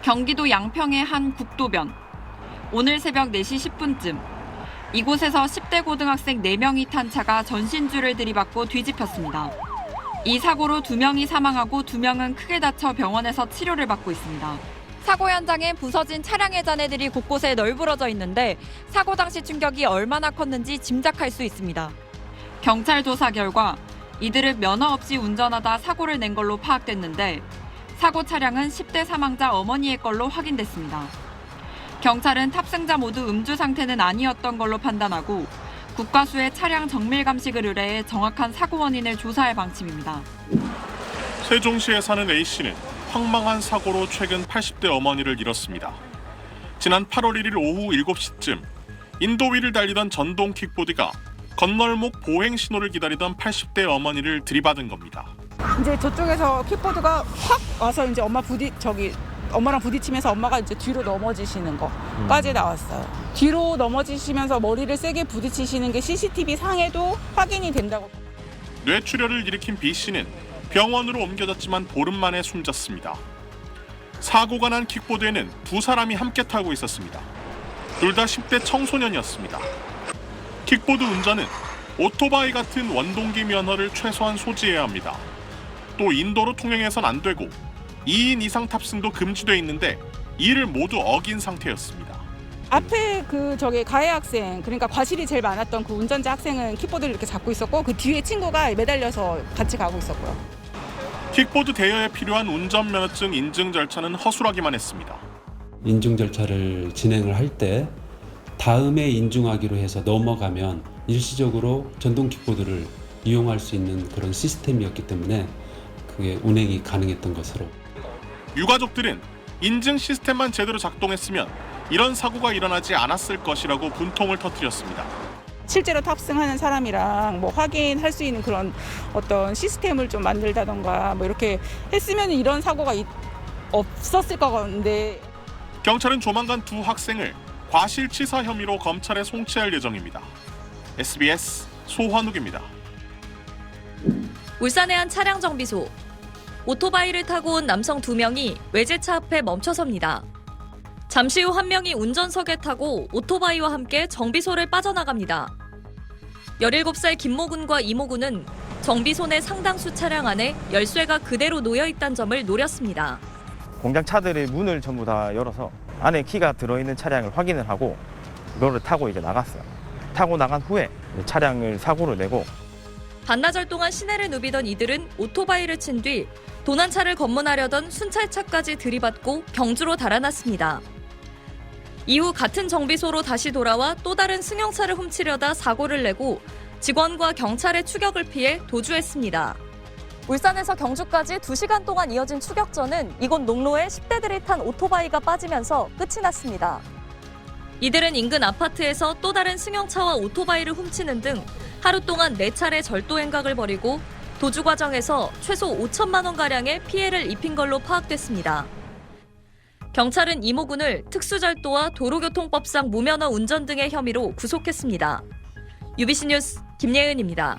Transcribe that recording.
경기도 양평의 한 국도변. 오늘 새벽 4시 10분쯤 이곳에서 10대 고등학생 4명이 탄 차가 전신줄을 들이받고 뒤집혔습니다. 이 사고로 2명이 사망하고 2명은 크게 다쳐 병원에서 치료를 받고 있습니다. 사고 현장에 부서진 차량의 잔해들이 곳곳에 널브러져 있는데 사고 당시 충격이 얼마나 컸는지 짐작할 수 있습니다. 경찰 조사 결과 이들은 면허 없이 운전하다 사고를 낸 걸로 파악됐는데 사고 차량은 10대 사망자 어머니의 걸로 확인됐습니다. 경찰은 탑승자 모두 음주 상태는 아니었던 걸로 판단하고 국과수에 차량 정밀 감식을 의뢰해 정확한 사고 원인을 조사할 방침입니다. 세종시에 사는 A씨는 황망한 사고로 최근 80대 어머니를 잃었습니다. 지난 8월 1일 오후 7시쯤 인도 위를 달리던 전동 킥보드가 건널목 보행 신호를 기다리던 80대 어머니를 들이받은 겁니다. 이제 저쪽에서 킥보드가 확 와서 이제 엄마랑 부딪히면서 엄마가 이제 뒤로 넘어지시는 거까지 나왔어요. 뒤로 넘어지시면서 머리를 세게 부딪히시는 게 CCTV 상에도 확인이 된다고. 뇌출혈을 일으킨 B씨는 병원으로 옮겨졌지만 보름 만에 숨졌습니다. 사고가 난 킥보드에는 두 사람이 함께 타고 있었습니다. 둘 다 10대 청소년이었습니다. 킥보드 운전은 오토바이 같은 원동기 면허를 최소한 소지해야 합니다. 또 인도로 통행해선 안 되고 2인 이상 탑승도 금지돼 있는데 이를 모두 어긴 상태였습니다. 앞에 가해 학생, 그러니까 과실이 제일 많았던 그 운전자 학생은 킥보드를 이렇게 잡고 있었고 그 뒤에 친구가 매달려서 같이 가고 있었고요. 킥보드 대여에 필요한 운전면허증 인증 절차는 허술하기만 했습니다. 인증 절차를 진행을 할 때 다음에 인증하기로 해서 넘어가면 일시적으로 전동 킥보드를 이용할 수 있는 그런 시스템이었기 때문에 그게 운행이 가능했던 것으로. 유가족들은 인증 시스템만 제대로 작동했으면 이런 사고가 일어나지 않았을 것이라고 분통을 터뜨렸습니다. 실제로 탑승하는 사람이랑 확인할 수 있는 그런 어떤 시스템을 좀 만들다던가 이렇게 했으면 이런 사고가 없었을 것 같은데. 경찰은 조만간 두 학생을 과실치사 혐의로 검찰에 송치할 예정입니다. SBS 소환욱입니다. 울산의 한 차량 정비소. 오토바이를 타고 온 남성 2명이 외제차 앞에 멈춰섭니다. 잠시 후 한 명이 운전석에 타고 오토바이와 함께 정비소를 빠져나갑니다. 17살 김모 군과 이모 군은 정비소 내 상당수 차량 안에 열쇠가 그대로 놓여있다는 점을 노렸습니다. 공장 차들의 문을 전부 다 열어서 안에 키가 들어있는 차량을 확인을 하고 그거를 타고 이제 나갔어요. 타고 나간 후에 차량을 사고를 내고. 반나절 동안 시내를 누비던 이들은 오토바이를 친 뒤 도난차를 검문하려던 순찰차까지 들이받고 경주로 달아났습니다. 이후 같은 정비소로 다시 돌아와 또 다른 승용차를 훔치려다 사고를 내고 직원과 경찰의 추격을 피해 도주했습니다. 울산에서 경주까지 2시간 동안 이어진 추격전은 이곳 농로에 10대들이 탄 오토바이가 빠지면서 끝이 났습니다. 이들은 인근 아파트에서 또 다른 승용차와 오토바이를 훔치는 등 하루 동안 4차례 절도 행각을 벌이고 도주 과정에서 최소 5천만 원가량의 피해를 입힌 걸로 파악됐습니다. 경찰은 이모 군을 특수절도와 도로교통법상 무면허 운전 등의 혐의로 구속했습니다. UBC 뉴스 김예은입니다.